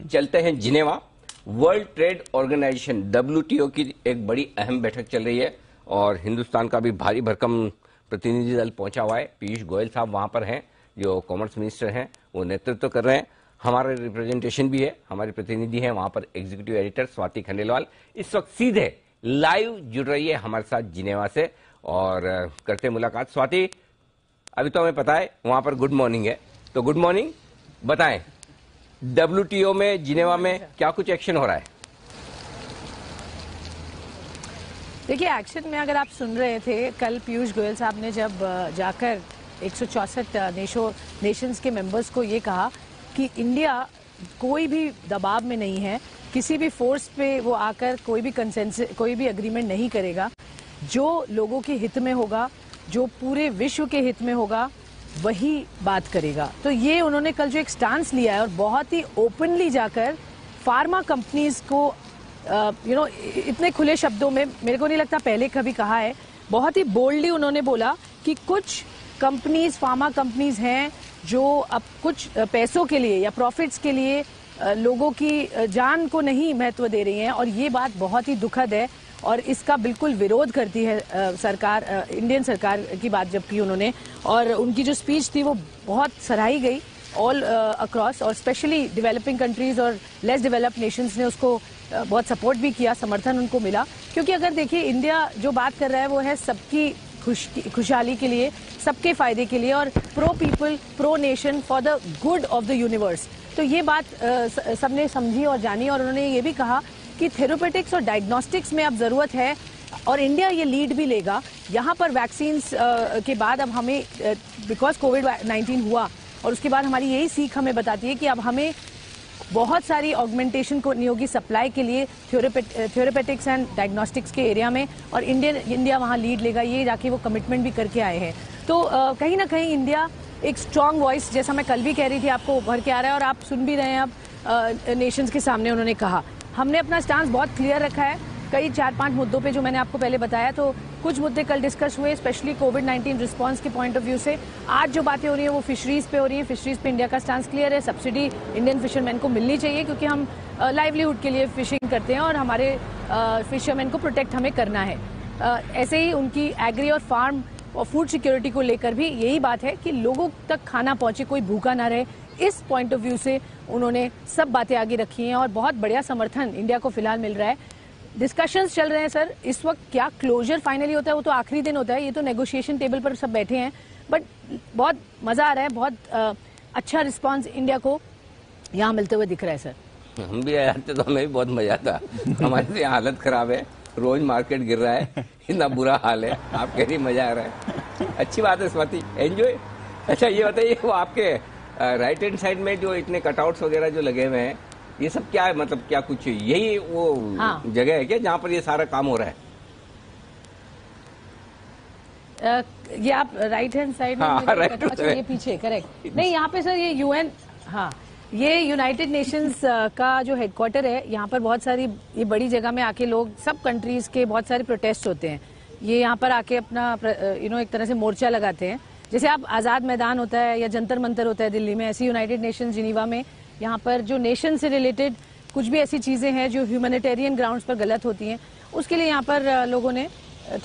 चलते हैं Geneva. World Trade Organization WTO की एक बड़ी अहम बैठक चल रही है और हिंदुस्तान का भी भारी भरकम प्रतिनिधि दल पहुंचा हुआ है। पीयूष गोयल साहब वहां पर हैं, जो कॉमर्स मिनिस्टर हैं, वो नेतृत्व कर रहे हैं। हमारे रिप्रेजेंटेशन भी है, हमारे प्रतिनिधि हैं वहां पर एग्जीक्यूटिव एडिटर स्वाति खंडेलवाल इस वक्त सीधे लाइव जुड़ रही है हमारे साथ जिनेवा से और करते मुलाकात। स्वाति, अभी तो हमें पता है वहां पर गुड मॉर्निंग है, तो गुड मॉर्निंग, बताएं WTO में जिनेवा में क्या कुछ एक्शन हो रहा है? देखिए, एक्शन में अगर आप सुन रहे थे कल पीयूष गोयल साहब ने जब जाकर 164 नेशंस के मेंबर्स को ये कहा कि इंडिया कोई भी दबाव में नहीं है, किसी भी फोर्स पे वो आकर कोई भी एग्रीमेंट नहीं करेगा। जो लोगों के हित में होगा, जो पूरे विश्व के हित में होगा, वही बात करेगा। तो ये उन्होंने कल जो एक स्टांस लिया है और बहुत ही ओपनली जाकर फार्मा कंपनीज को इतने खुले शब्दों में मेरे को नहीं लगता पहले कभी कहा है। बहुत ही बोल्डली उन्होंने बोला कि कुछ कंपनीज, फार्मा कंपनीज हैं जो अब कुछ पैसों के लिए या प्रॉफिट्स के लिए लोगों की जान को नहीं महत्व दे रही हैं और ये बात बहुत ही दुखद है और इसका बिल्कुल विरोध करती है सरकार, इंडियन सरकार की बात जब की उन्होंने। और उनकी जो स्पीच थी वो बहुत सराही गई ऑल अक्रॉस, और स्पेशली डेवलपिंग कंट्रीज और लेस डेवलप्ड नेशंस ने उसको बहुत सपोर्ट भी किया, समर्थन उनको मिला। क्योंकि अगर देखिए, इंडिया जो बात कर रहा है वो है सबकी खुशहाली के लिए, सबके फायदे के लिए और pro people, pro nation, for the good of the universe. तो ये बात सबने समझी और जानी और उन्होंने ये भी कहा कि थेरेपेटिक्स और डायग्नोस्टिक्स में अब जरूरत है और इंडिया ये लीड भी लेगा। यहाँ पर वैक्सीन के बाद अब हमें, बिकॉज कोविड-19 हुआ और उसके बाद हमारी यही सीख हमें बताती है कि अब हमें बहुत सारी ऑगमेंटेशन को नहीं होगी सप्लाई के लिए थेरेपेटिक्स एंड डायग्नोस्टिक्स के एरिया में, और इंडिया वहाँ लीड लेगा। ये जाके वो कमिटमेंट भी करके आए हैं। तो कहीं ना कहीं इंडिया एक स्ट्रांग वॉइस, जैसा मैं कल भी कह रही थी, आपको उभर के आ रहा है और आप सुन भी रहे हैं अब नेशंस के सामने। उन्होंने कहा हमने अपना स्टांस बहुत क्लियर रखा है कई 4-5 मुद्दों पे जो मैंने आपको पहले बताया। तो कुछ मुद्दे कल डिस्कस हुए, स्पेशली कोविड-19 रिस्पांस के पॉइंट ऑफ व्यू से। आज जो बातें हो रही हैं वो फिशरीज पे हो रही हैं। फिशरीज पे इंडिया का स्टांस क्लियर है, सब्सिडी इंडियन फिशरमैन को मिलनी चाहिए क्योंकि हम लाइवलीहुड के लिए फिशिंग करते हैं और हमारे फिशरमैन को प्रोटेक्ट हमें करना है। ऐसे ही उनकी एग्री और फार्म और फूड सिक्योरिटी को लेकर भी यही बात है कि लोगों तक खाना पहुंचे, कोई भूखा ना रहे। इस पॉइंट ऑफ व्यू से उन्होंने सब बातें आगे रखी हैं और बहुत बढ़िया समर्थन इंडिया को फिलहाल मिल रहा है। डिस्कशंस चल रहे हैं सर, इस वक्त क्या क्लोजर फाइनली होता है वो तो आखिरी दिन होता है। ये तो नेगोशिएशन टेबल पर सब बैठे हैं, बट बहुत मजा आ रहा है, बहुत अच्छा रिस्पांस इंडिया को यहाँ मिलते हुए दिख रहा है सर। हम भी आए थे तो हमें भी बहुत मजा आता। हमारी तो हालत खराब है, रोज मार्केट गिर रहा है, इतना बुरा हाल है, आप कह रही मजा आ रहा है। अच्छी बात है स्वाति, एंजॉय। अच्छा ये बताइए, वो आपके राइट हैंड साइड में जो इतने कटआउट्स वगैरह जो लगे हुए हैं, ये सब क्या है? मतलब क्या कुछ यही वो जगह है क्या जहाँ पर ये सारा काम हो रहा है? ये आप राइट हैंड साइड में, अच्छा ये पीछे, करेक्ट। नहीं, यहाँ पे सर ये UN, हाँ, ये यूनाइटेड नेशंस का जो हेडक्वार्टर है। यहाँ पर बहुत सारी ये बड़ी जगह में आके लोग, सब कंट्रीज के बहुत सारे प्रोटेस्ट होते हैं। ये यहाँ पर आके अपना एक तरह से मोर्चा लगाते हैं। जैसे आप आजाद मैदान होता है या जंतर मंतर होता है दिल्ली में, ऐसी यूनाइटेड नेशंस जिनीवा में यहाँ पर जो नेशन से रिलेटेड कुछ भी ऐसी चीजें हैं जो ह्यूमैनिटेरियन ग्राउंड्स पर गलत होती हैं, उसके लिए यहाँ पर लोगों ने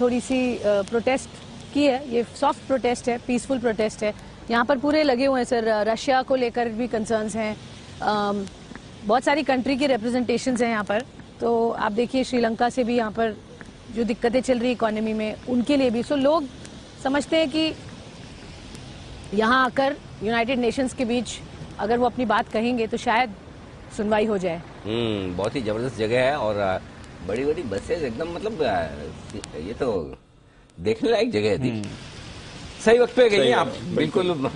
थोड़ी सी प्रोटेस्ट की है। ये सॉफ्ट प्रोटेस्ट है, पीसफुल प्रोटेस्ट है। यहाँ पर पूरे लगे हुए हैं सर, रशिया को लेकर भी कंसर्न्स हैं, बहुत सारी कंट्री की रिप्रेजेंटेशंस हैं यहाँ पर। तो आप देखिए, श्रीलंका से भी यहाँ पर जो दिक्कतें चल रही इकोनॉमी में, उनके लिए भी। सो लोग समझते हैं कि यहाँ आकर यूनाइटेड नेशंस के बीच अगर वो अपनी बात कहेंगे तो शायद सुनवाई हो जाए। बहुत ही जबरदस्त जगह है और बड़ी बड़ी बसेस एकदम, मतलब ये तो देखने लायक जगह है। सही वक्त पे गई हैं आप, बिल्कुल।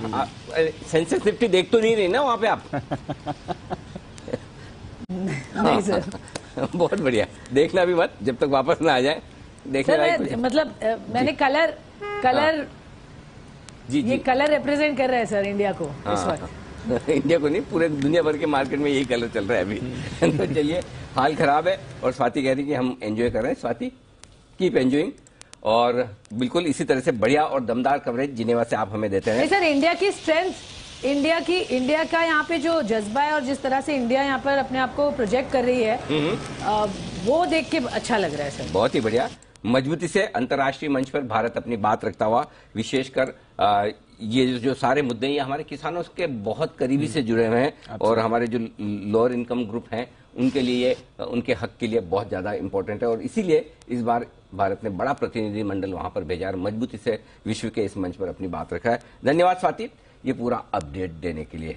सेंसेक्स निफ्टी देख तो नहीं रही ना वहाँ पे आप? नहीं सर। बहुत बढ़िया, देखना भी मत जब तक वापस ना आ जाए। देखने लायक मतलब मैंने कलर जी, ये कलर रिप्रेजेंट कर रहा है सर इंडिया को इस वक्त। इंडिया को नहीं, पूरे दुनिया भर के मार्केट में यही कलर चल रहा है अभी। तो चलिए, हाल खराब है और स्वाति कह रही कि हम एंजॉय कर रहे हैं। स्वाति, कीप एंजॉइंग, और बिल्कुल इसी तरह से बढ़िया और दमदार कवरेज जिनेवा से आप हमें देते हैं। सर, इंडिया की स्ट्रेंथ इंडिया का यहाँ पे जो जज्बा है और जिस तरह से इंडिया यहाँ पर अपने आप को प्रोजेक्ट कर रही है, वो देख के अच्छा लग रहा है सर। बहुत ही बढ़िया। मजबूती से अंतर्राष्ट्रीय मंच पर भारत अपनी बात रखता हुआ, विशेषकर ये जो सारे मुद्दे ये हमारे किसानों के बहुत करीबी से जुड़े हुए हैं और हमारे जो लोअर इनकम ग्रुप हैं उनके लिए, उनके हक के लिए बहुत ज्यादा इंपॉर्टेंट है। और इसीलिए इस बार भारत ने बड़ा प्रतिनिधिमंडल वहां पर भेजा और मजबूती से विश्व के इस मंच पर अपनी बात रखा है। धन्यवाद स्वाति, ये पूरा अपडेट देने के लिए।